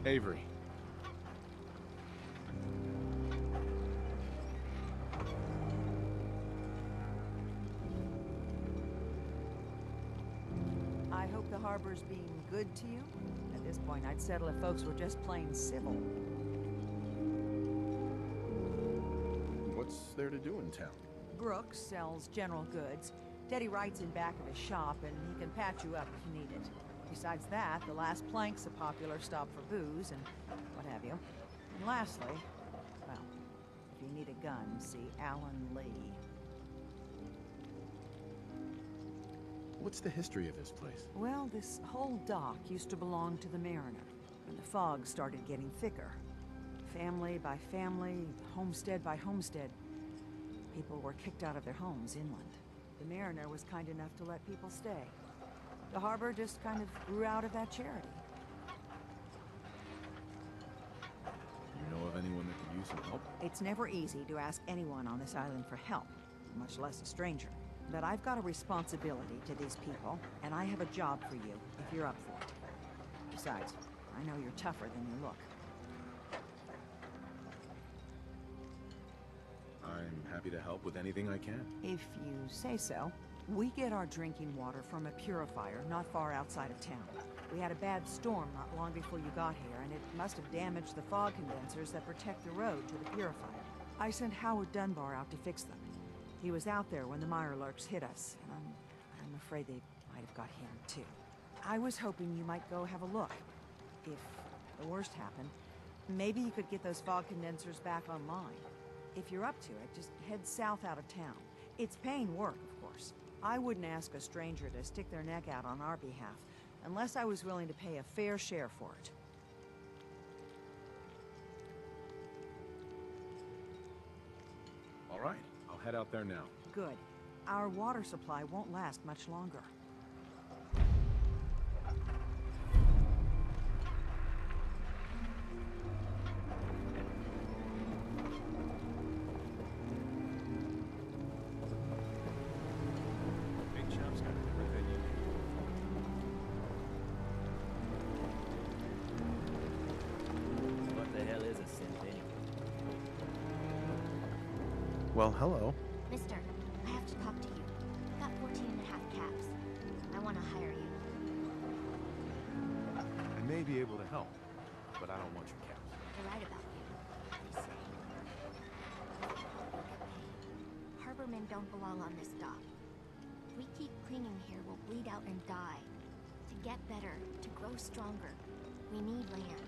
Avery. I hope the harbor's being good to you. At this point, I'd settle if folks were just plain civil. What's there to do in town? Brooks sells general goods. Teddy writes in back of his shop, and he can patch you up if you need it. Besides that, the Last Plank's a popular stop for booze and what have you. And lastly, well, if you need a gun, see Alan Lee. What's the history of this place? Well, this whole dock used to belong to the Mariner, when the fog started getting thicker. Family by family, homestead by homestead, people were kicked out of their homes inland. The Mariner was kind enough to let people stay. The harbor just kind of grew out of that charity. You know of anyone that could use some help? It's never easy to ask anyone on this island for help, much less a stranger. But I've got a responsibility to these people, and I have a job for you, if you're up for it. Besides, I know you're tougher than you look. I'm happy to help with anything I can. If you say so. We get our drinking water from a purifier not far outside of town. We had a bad storm not long before you got here, and it must have damaged the fog condensers that protect the road to the purifier. I sent Howard Dunbar out to fix them. He was out there when the Mirelurks hit us, and I'm afraid they might have got him too. I was hoping you might go have a look. If the worst happened, maybe you could get those fog condensers back online. If you're up to it, just head south out of town. It's paying work, of course. I wouldn't ask a stranger to stick their neck out on our behalf, unless I was willing to pay a fair share for it. All right, I'll head out there now. Good. Our water supply won't last much longer. Well, hello. Mister, I have to talk to you. I've got 14 and a half caps. I want to hire you. I may be able to help, but I don't want your caps. They're right about you, they say. Look at pay. Harbormen don't belong on this dock. If we keep clinging here, we'll bleed out and die. To get better, to grow stronger, we need land.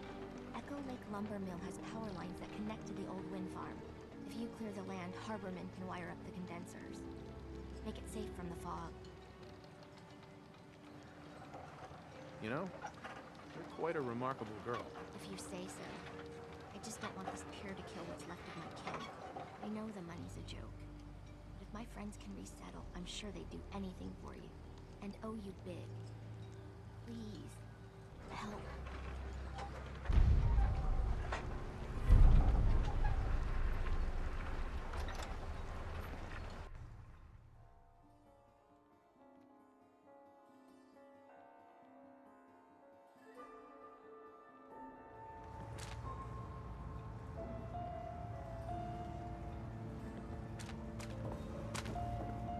Echo Lake Lumber Mill has power lines that connect to the old wind farm. If you clear the land, harbormen can wire up the condensers. Make it safe from the fog. You know, you're quite a remarkable girl. If you say so. I just don't want this pier to kill what's left of my kin. I know the money's a joke. But if my friends can resettle, I'm sure they'd do anything for you. And owe you big. Please, help.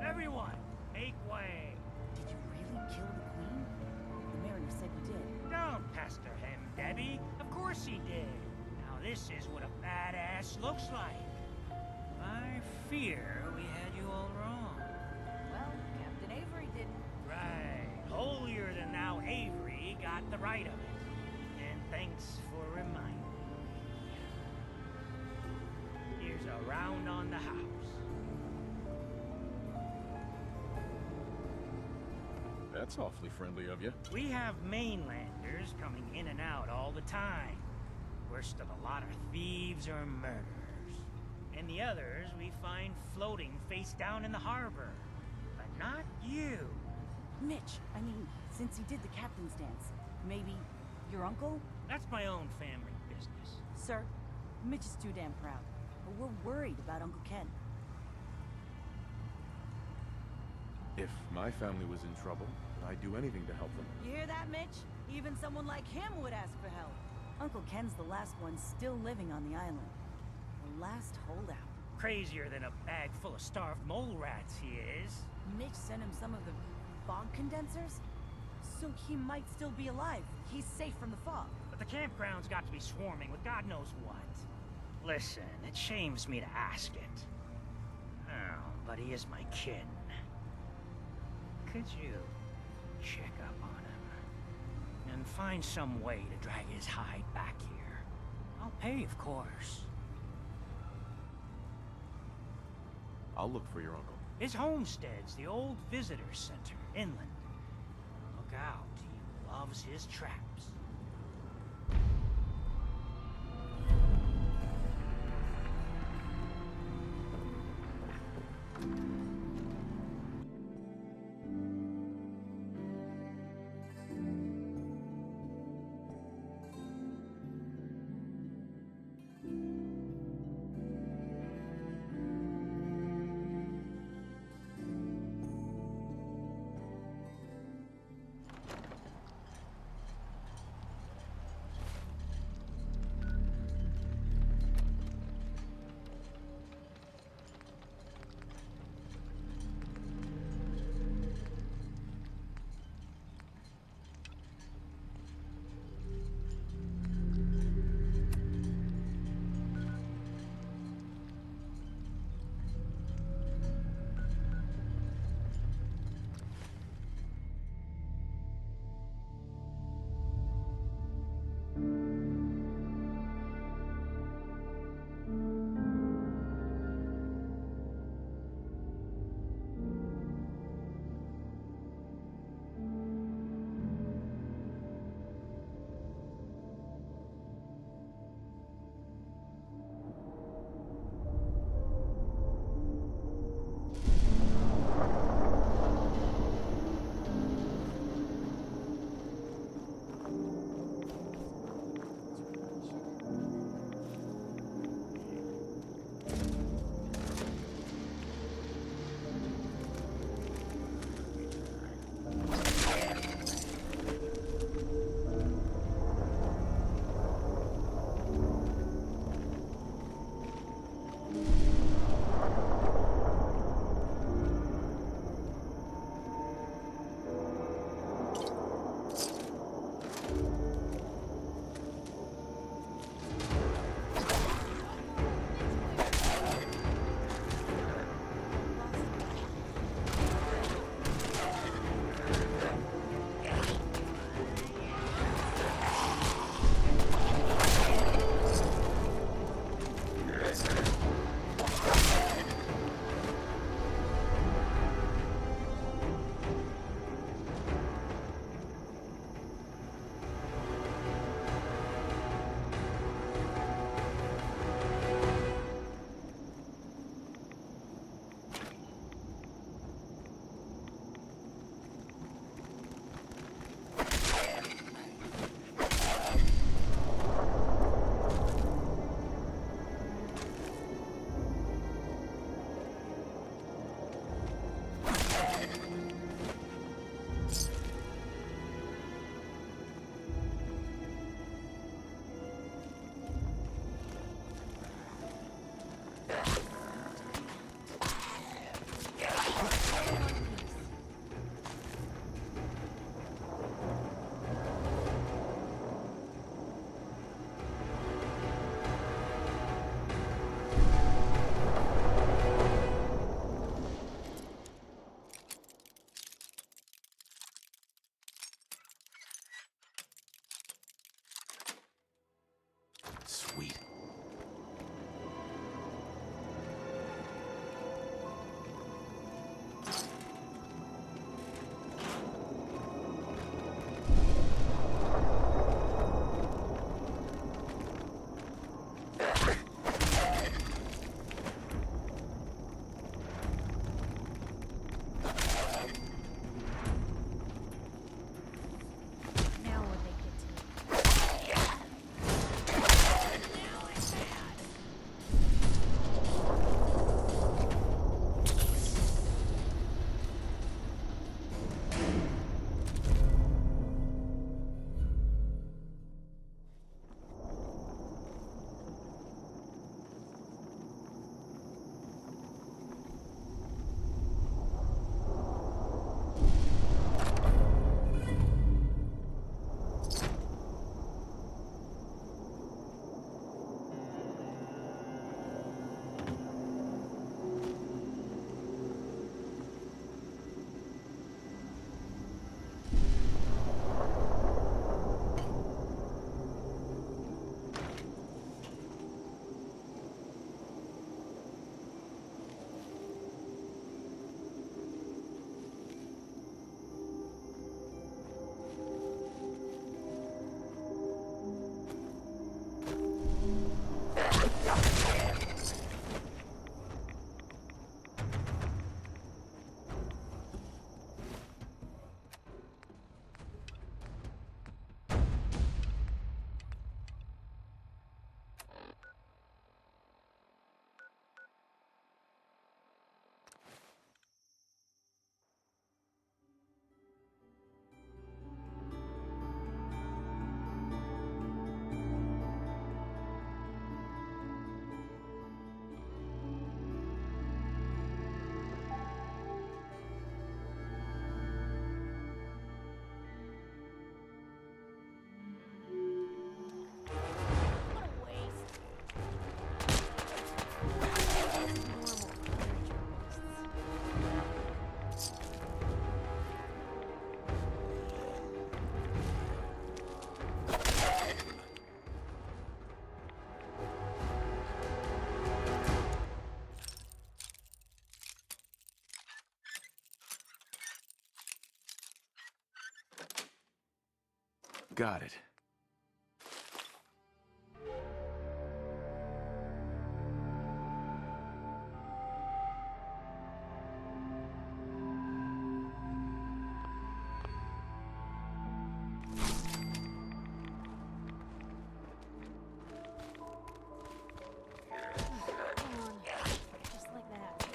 Everyone, make way! Did you really kill the queen? The Mariner said you did. Don't pester him, Debbie. Of course he did. Now this is what a badass looks like. I fear we had you all wrong. Well, Captain Avery didn't. Right. Holier than thou Avery got the right of it. And thanks for reminding me. Here's a round on the house. That's awfully friendly of you. We have mainlanders coming in and out all the time. Worst of a lot of thieves or murderers. And the others we find floating face down in the harbor. But not you. Mitch, I mean, since he did the captain's dance, maybe your uncle? That's my own family business. Sir, Mitch is too damn proud. But we're worried about Uncle Ken. If my family was in trouble, I'd do anything to help them. You hear that, Mitch? Even someone like him would ask for help. Uncle Ken's the last one still living on the island. The last holdout. Crazier than a bag full of starved mole rats, he is. Mitch sent him some of the fog condensers? So he might still be alive. He's safe from the fog. But the campground's got to be swarming with God knows what. Listen, it shames me to ask it. Oh, but he is my kin. Could you check up on him? And find some way to drag his hide back here? I'll pay, of course. I'll look for your uncle. His homestead's the old visitor center, inland. Look out, he loves his traps. Got it. Come on. Just like that.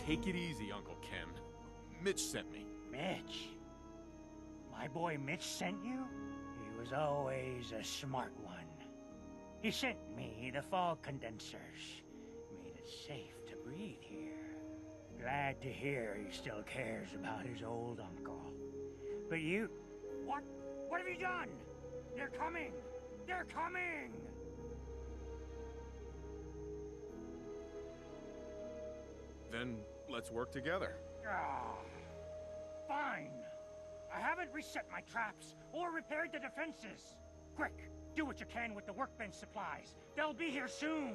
Take it easy, Uncle Ken. Mitch sent me. Mitch? My boy Mitch sent you? He was always a smart one. He sent me the fog condensers. Made it safe to breathe here. Glad to hear he still cares about his old uncle. But you... What? What have you done? They're coming! They're coming! Then let's work together. Ah, fine. I haven't reset my traps or repaired the defenses. Quick, do what you can with the workbench supplies. They'll be here soon.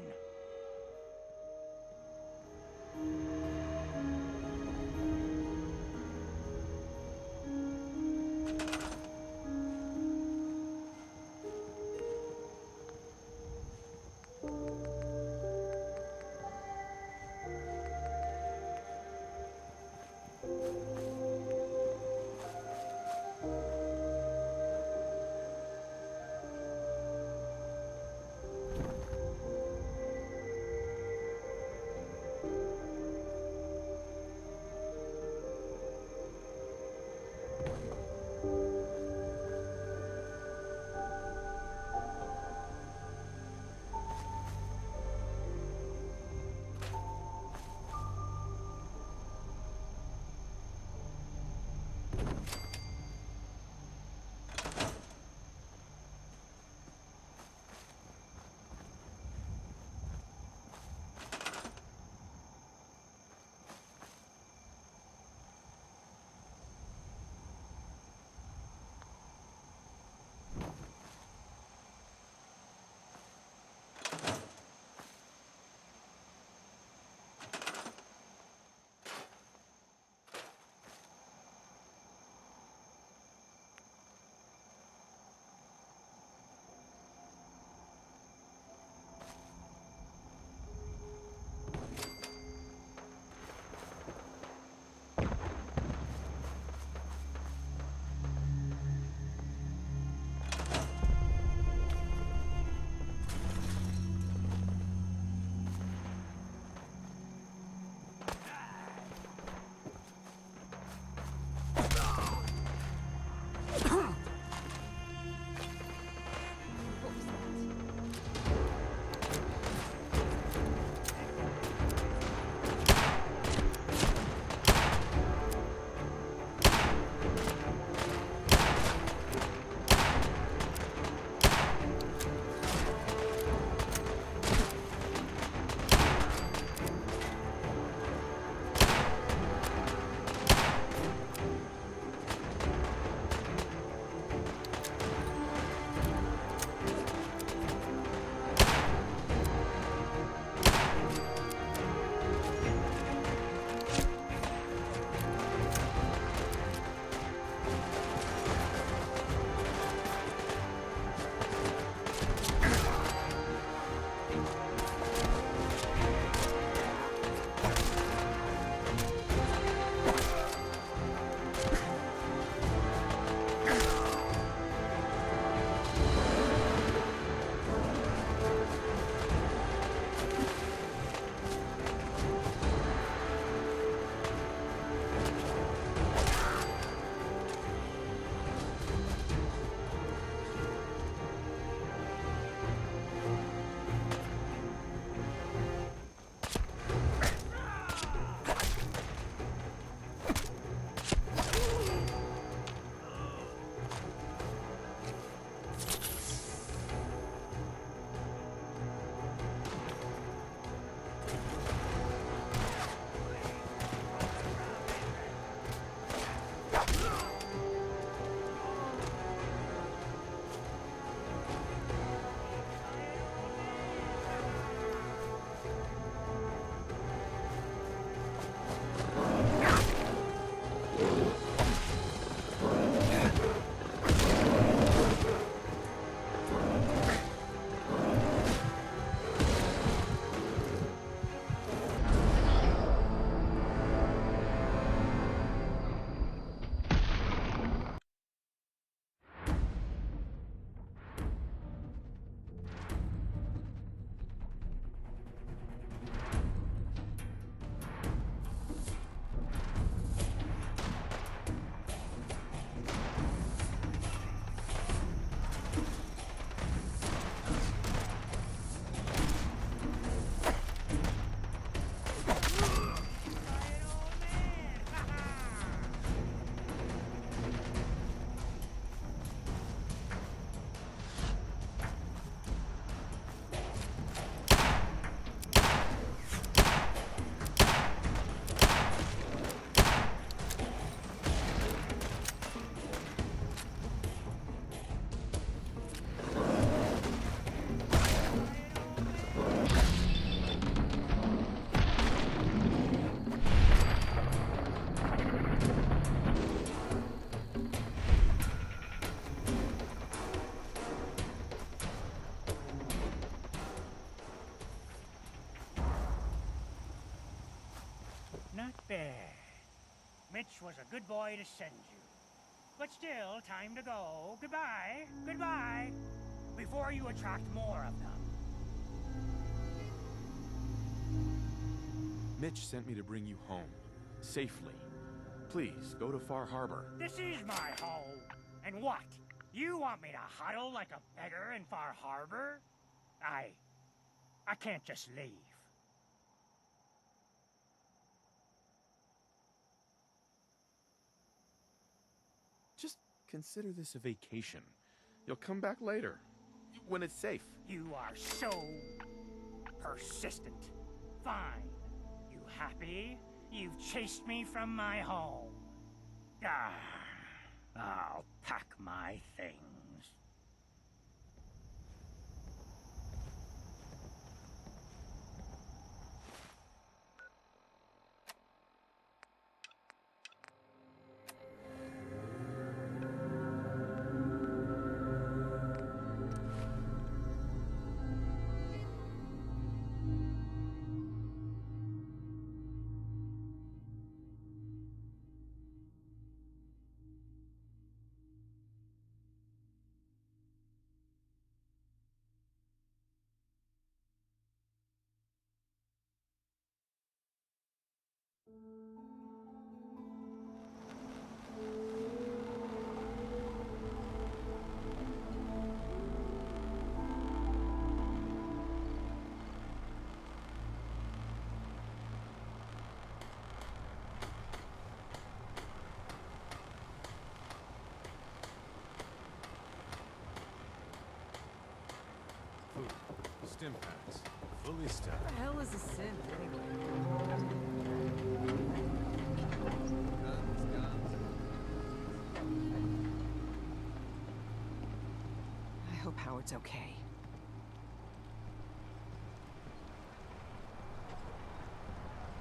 There. Mitch was a good boy to send you. But still, time to go. Goodbye. Goodbye. Before you attract more of them. Mitch sent me to bring you home. Safely. Please, go to Far Harbor. This is my home. And what? You want me to huddle like a beggar in Far Harbor? I can't just leave. Just consider this a vacation. You'll come back later, when it's safe. You are so persistent. Fine. You happy? You've chased me from my home. I'll pack my things. Food, stim packs, fully stocked. What the hell is a synth, anyway? I hope Howard's okay.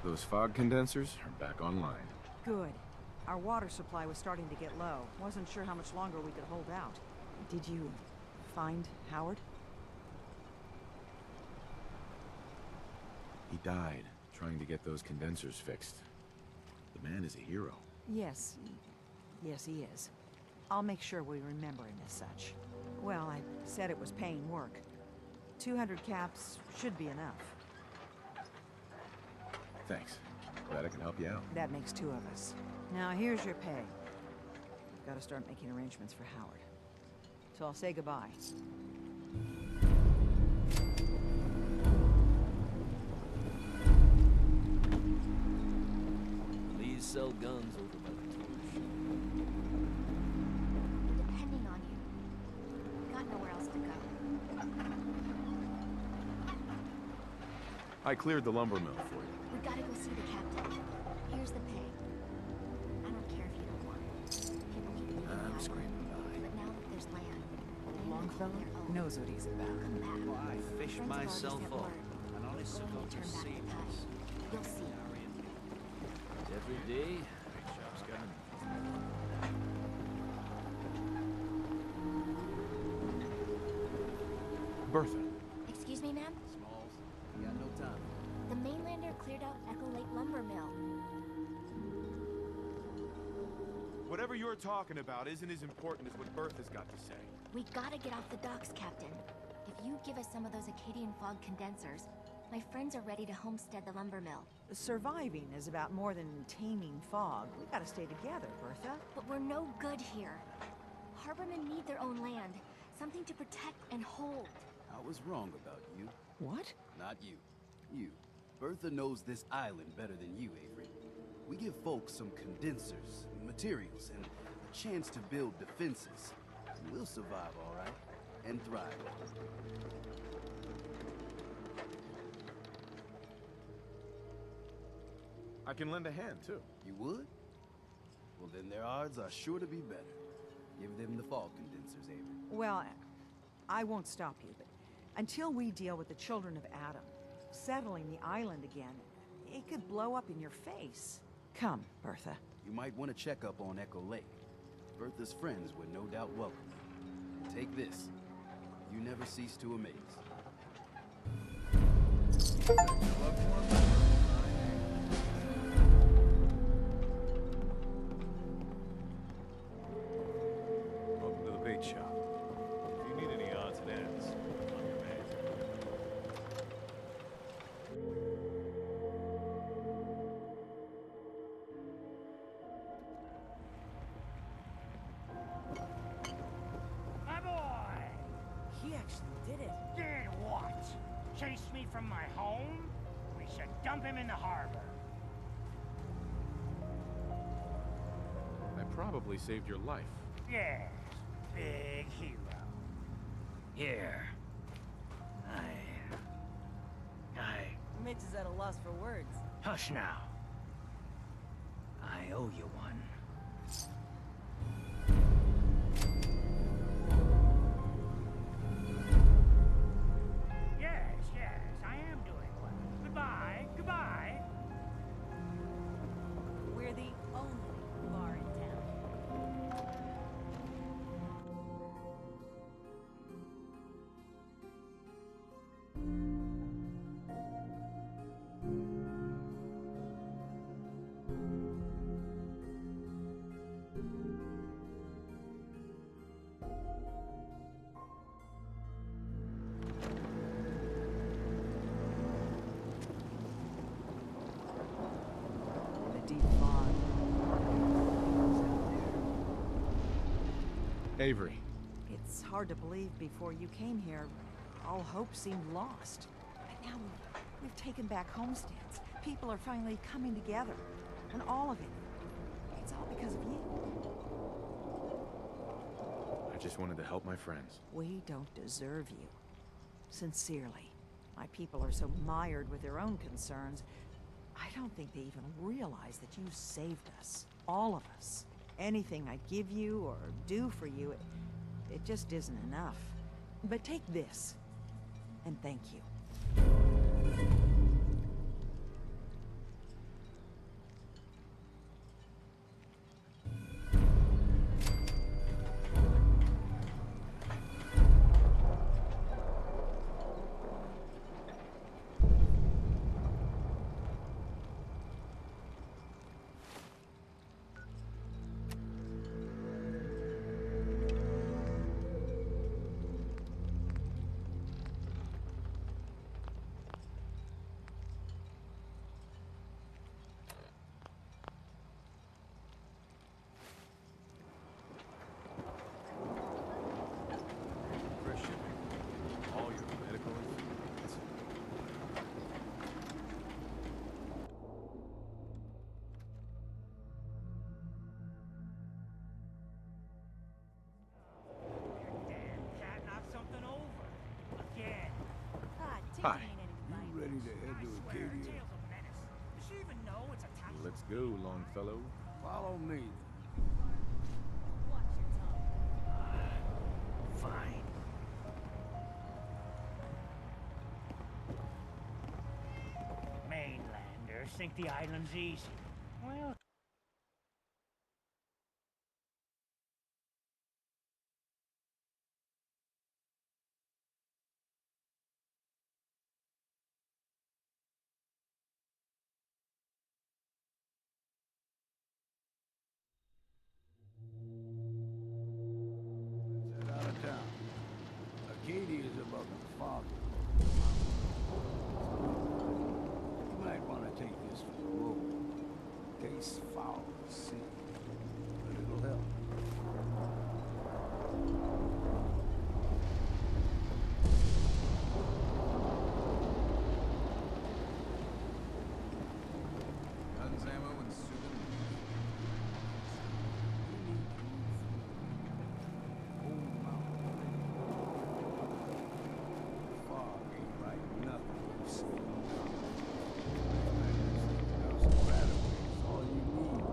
Those fog condensers are back online. Good. Our water supply was starting to get low. Wasn't sure how much longer we could hold out. Did you find Howard? He died trying to get those condensers fixed. The man is a hero. Yes. Yes, he is. I'll make sure we remember him as such. Well, I said it was paying work. 200 caps should be enough. Thanks. Glad I can help you out. That makes two of us. Now, here's your pay. We've got to start making arrangements for Howard. So I'll say goodbye. Please sell guns over by the torch. We're depending on you. Got nowhere else to go. I cleared the lumber mill for you. We gotta go see the captain. Here's the pay. I don't care if you don't want it. People keep leaving the I'm island. screaming by. But now that there's land, they Longfellow become their own. knows what he's about. They'll come back. Well, I fished Friends of ours myself that up. learn. And only They supposed to turn back see the tide. You'll see. Every day, Bertha. Excuse me, ma'am? Smalls, you got no time. The mainlander cleared out Echo Lake Lumber Mill. Whatever you're talking about isn't as important as what Bertha's got to say. We gotta get off the docks, Captain. If you give us some of those Acadian fog condensers, my friends are ready to homestead the lumber mill. Surviving is about more than taming fog. We gotta stay together, Bertha. But we're no good here. Harbormen need their own land, something to protect and hold. I was wrong about you. What? Not you. You. Bertha knows this island better than you, Avery. We give folks some condensers, materials, and a chance to build defenses. We'll survive, all right? And thrive. I can lend a hand, too. You would? Well, then their odds are sure to be better. Give them the fog condensers, Avery. Well, I won't stop you, but until we deal with the children of Adam, settling the island again, it could blow up in your face. Come, Bertha. You might want to check up on Echo Lake. Bertha's friends would no doubt welcome you. Take this. You never cease to amaze. Chased me from my home? We should dump him in the harbor. I probably saved your life. Yes, big hero. Here. Mitch is at a loss for words. Hush now. I owe you one. Yes, I am doing well. Goodbye. We're the only bar in town. The deep fog. Avery, It's hard to believe before you came here, all hope seemed lost. But now we've taken back homesteads. People are finally coming together. And all of it. It's all because of you. I just wanted to help my friends. We don't deserve you. Sincerely. My people are so mired with their own concerns, I don't think they even realize that you saved us. All of us. Anything I give you or do for you, it just isn't enough. But take this, and thank you. Christian, all your medical information. Damn cat knocked something over. Again. Tim Hi. ain't any You ready to head I to swear, Acadia? Tale's a menace. Does she even know it's a town? Let's go, Longfellow. Follow me. Watch your tongue. Fine. Mainlanders think the island's easy. Well, Let's head out of town. Acadia is above the fog. You might want to take this for the road. Tastes foul to see, but it'll help. Guns, ammo, and souvenirs. We need to move through old mountain. Fog ain't like nothing we've seen now. House of Radaway is all you need.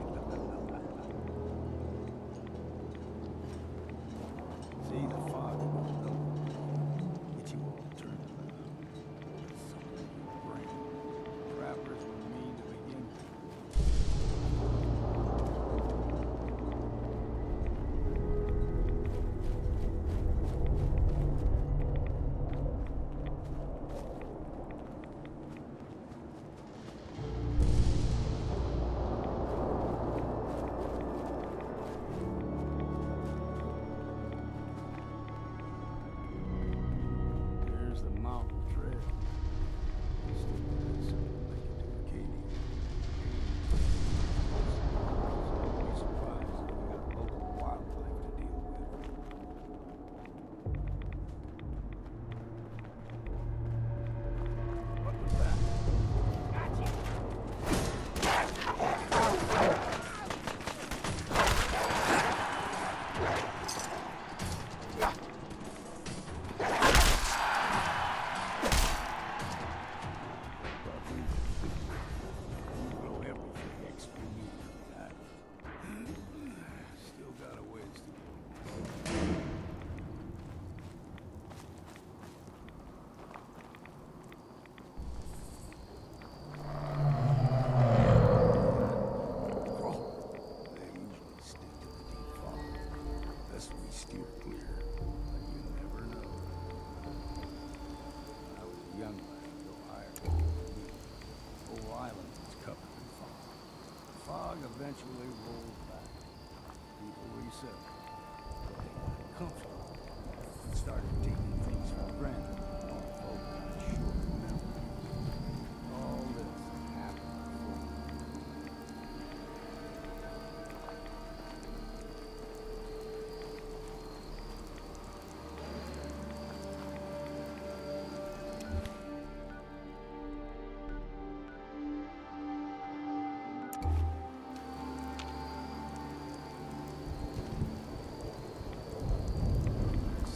fog eventually rolled back. People resettled. They got comfortable and started taking things for granted. More folk got short memories. All this happened before.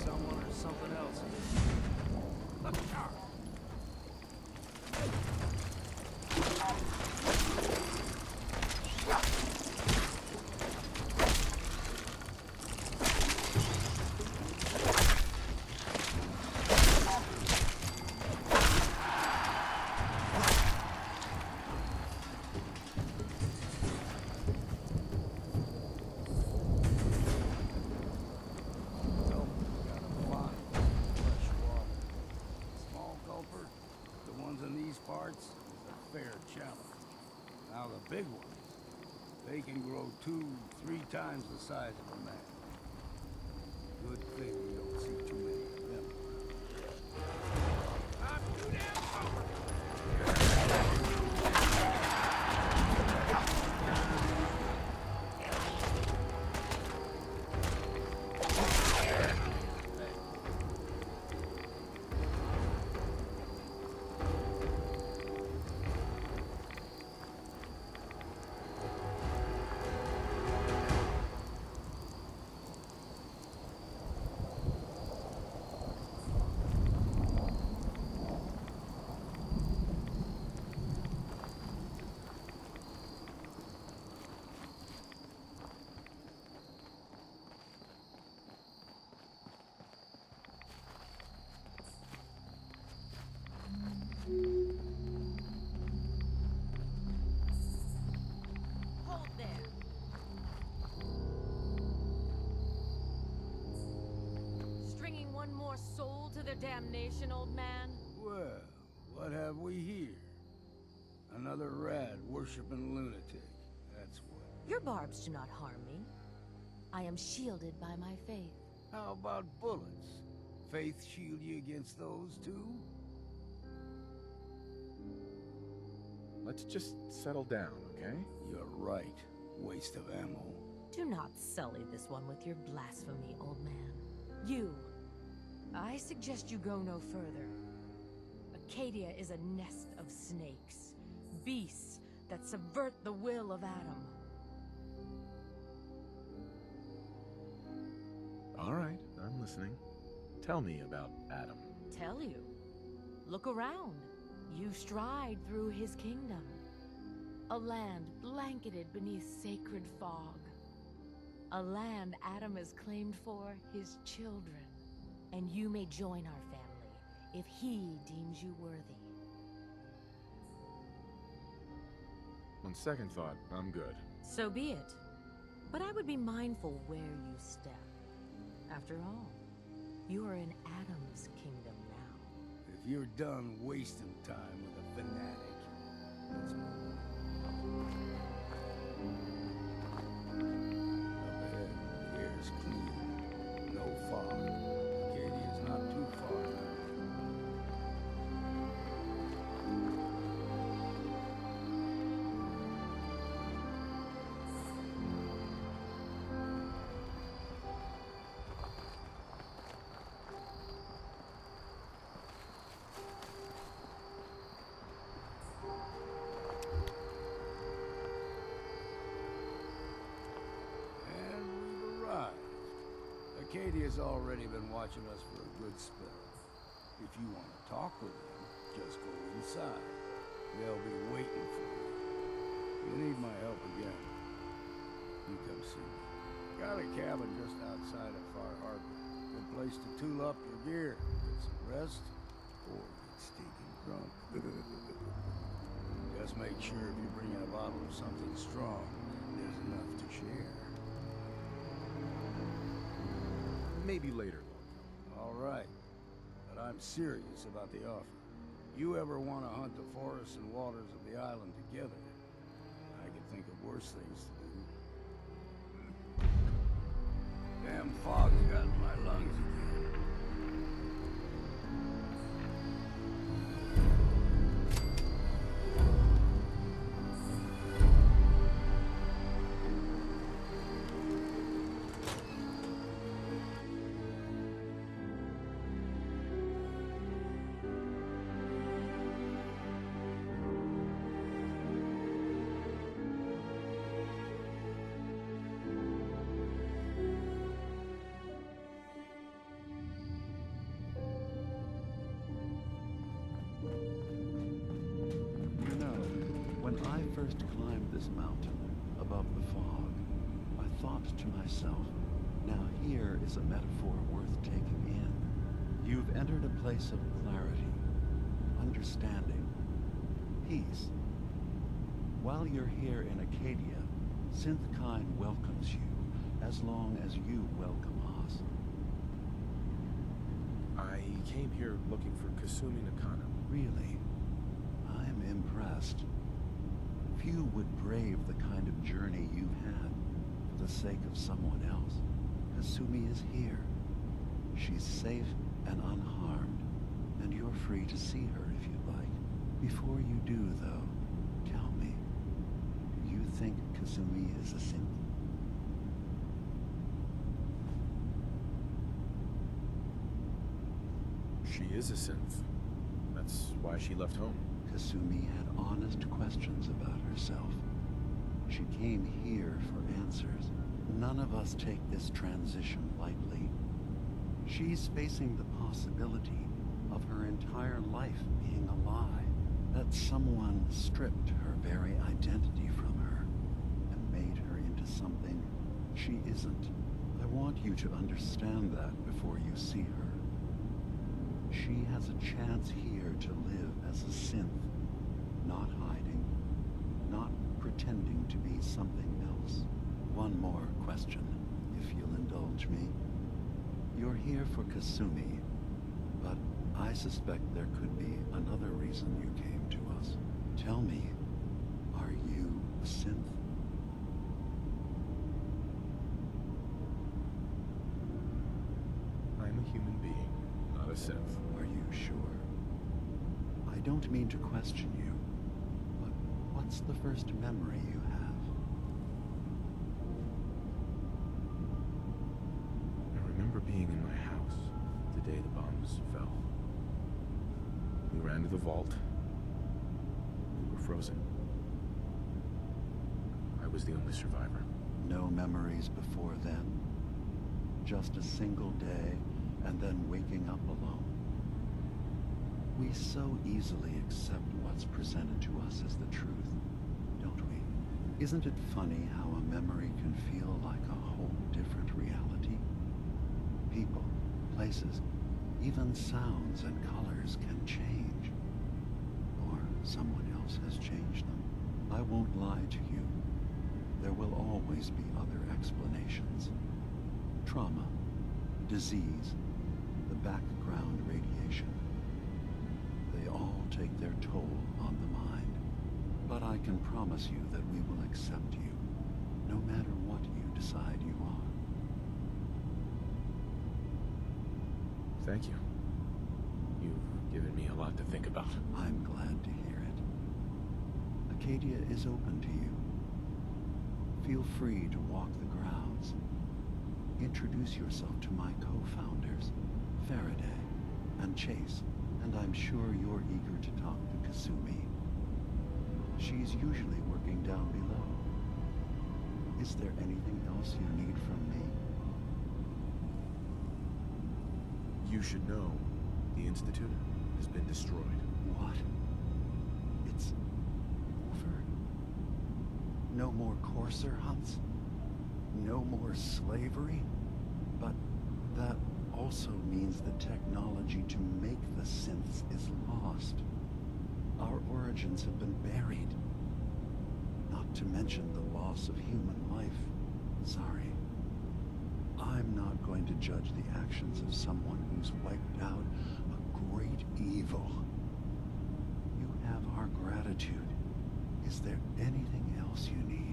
Someone or something else. Well, we gotta find fresh water. Small gulper, the ones in these parts, is a fair challenge. Now the big ones, they can grow 2-3 times the size of a man. Good thing we don't see too many of them. Hold there. Stringing one more soul to their damnation, old man? Well, what have we here? Another rad worshipping lunatic. That's what. Your barbs do not harm me. I am shielded by my faith. How about bullets? Faith shield you against those too? Let's just settle down, okay? You're right. Waste of ammo. Do not sully this one with your blasphemy, old man. You, I suggest you go no further. Acadia is a nest of snakes, beasts that subvert the will of Adam. All right, I'm listening. Tell me about Adam. Tell you. Look around. You stride through his kingdom. A land blanketed beneath sacred fog. A land Adam has claimed for his children. And you may join our family if he deems you worthy. On second thought, I'm good. So be it. But I would be mindful where you step. After all, you are in Adam's kingdom now. If you're done wasting time with a fanatic, let's move. Up ahead, the air's clean. No fog. Acadia's not too far now. And we've arrived. Acadia's already been watching us for a good spell. If you want to talk with them, just go inside. They'll be waiting for you. If you need my help again, you come see me. Got a cabin just outside of Far Harbor. Good place to tool up your gear, get some rest, or get stinking drunk. Just make sure if you bring in a bottle of something strong, there's enough to share. Maybe later. All right, but I'm serious about the offer. You ever want to hunt the forests and waters of the island together, I can think of worse things to do. Damn fog's got in my lungs again. You know, when I first climbed this mountain above the fog, I thought to myself, now here is a metaphor worth taking in. You've entered a place of clarity, understanding, peace. While you're here in Acadia, Synthkind welcomes you as long as you welcome us. I came here looking for Kasumi Nakano. Really? I'm impressed. Few would brave the kind of journey you've had for the sake of someone else. Kasumi is here. She's safe and unharmed, and you're free to see her if you'd like. Before you do, though, tell me, do you think Kasumi is a synth? She is a synth. That's why she left home. Kasumi had honest questions about herself. She came here for answers. None of us take this transition lightly. She's facing the possibility of her entire life being a lie. That someone stripped her very identity from her and made her into something she isn't. I want you to understand that before you see her. She has a chance here to live as a synth, not hiding, not pretending to be something else. One more question, if you'll indulge me. You're here for Kasumi, but I suspect there could be another reason you came to us. Tell me, are you a synth? I'm a human being, not a synth. Are you sure? I don't mean to question you, but what's the first memory you have? I remember being in my house the day the bombs fell. We ran to the vault. We were frozen. I was the only survivor. No memories before then? Just a single day, and then waking up alone? We so easily accept what's presented to us as the truth, don't we? Isn't it funny how a memory can feel like a whole different reality? People, places, even sounds and colors can change. Or someone else has changed them. I won't lie to you. There will always be other explanations. Trauma, disease, the background radiation. They all take their toll on the mind. But I can promise you that we will accept you, no matter what you decide you are. Thank you. You've given me a lot to think about. I'm glad to hear it. Acadia is open to you. Feel free to walk the grounds. Introduce yourself to my co-founders, Faraday and Chase, and I'm sure you're eager to talk to Kasumi. She's usually working down below. Is there anything else you need from me? You should know, the Institute has been destroyed. What? It's over? No more courser hunts? No more slavery? But that also means the technology to make the synths is lost. Our origins have been buried. Not to mention the loss of human life. Sorry. I'm not going to judge the actions of someone who's wiped out a great evil. You have our gratitude. Is there anything else you need?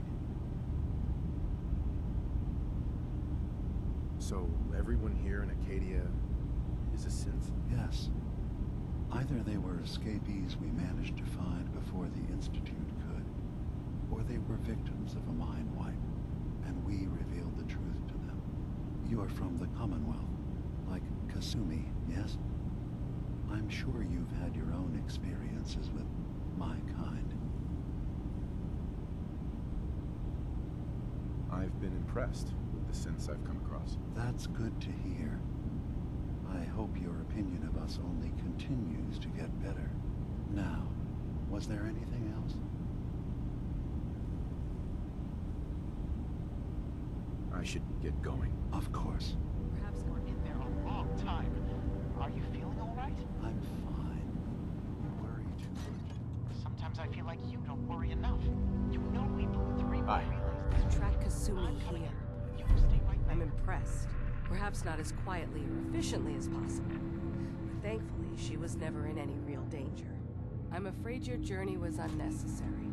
So everyone here in Acadia is a synth? Yes. Either they were escapees we managed to find before the Institute could, or they were victims of a mind wipe, and we revealed the truth to them. You are from the Commonwealth, like Kasumi, yes? I'm sure you've had your own experiences with my kind. I've been impressed with the synths I've come across. That's good to hear. I hope your opinion of us only continues to get better. Now, was there anything else? I should get going. Of course. Perhaps we're in there a long time. Are you feeling all right? I'm fine. You worry too much. Sometimes I feel like you don't worry enough. You know we blew 3 more Bye. relays. Track Kasumi I'm coming here. in. You stay right there. I'm impressed. Perhaps not as quietly or efficiently as possible. But thankfully, she was never in any real danger. I'm afraid your journey was unnecessary.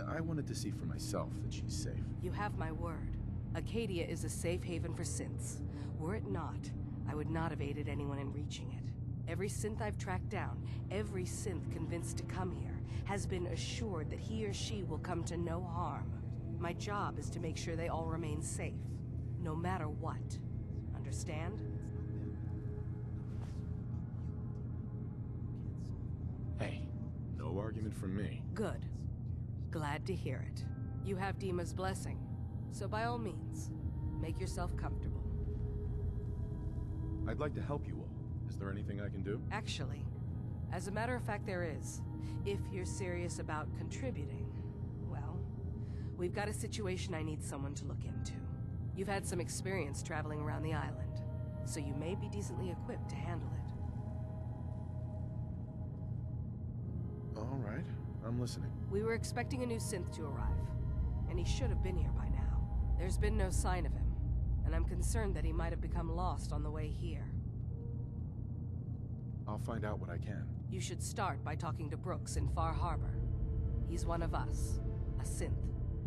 I wanted to see for myself that she's safe. You have my word. Acadia is a safe haven for synths. Were it not, I would not have aided anyone in reaching it. Every synth I've tracked down, every synth convinced to come here, has been assured that he or she will come to no harm. My job is to make sure they all remain safe, no matter what. Understand? Hey, no argument from me. Good. Glad to hear it. You have Dima's blessing, so by all means, make yourself comfortable. I'd like to help you all. Is there anything I can do? Actually, as a matter of fact, there is. If you're serious about contributing, well, we've got a situation I need someone to look into. You've had some experience traveling around the island, so you may be decently equipped to handle it. All right, I'm listening. We were expecting a new synth to arrive, and he should have been here by now. There's been no sign of him, and I'm concerned that he might have become lost on the way here. I'll find out what I can. You should start by talking to Brooks in Far Harbor. He's one of us, a synth.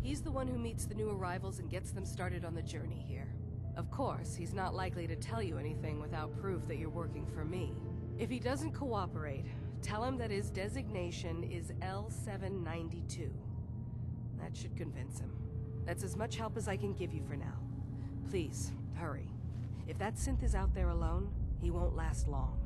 He's the one who meets the new arrivals and gets them started on the journey here. Of course, he's not likely to tell you anything without proof that you're working for me. If he doesn't cooperate, tell him that his designation is L792. That should convince him. That's as much help as I can give you for now. Please, hurry. If that synth is out there alone, he won't last long.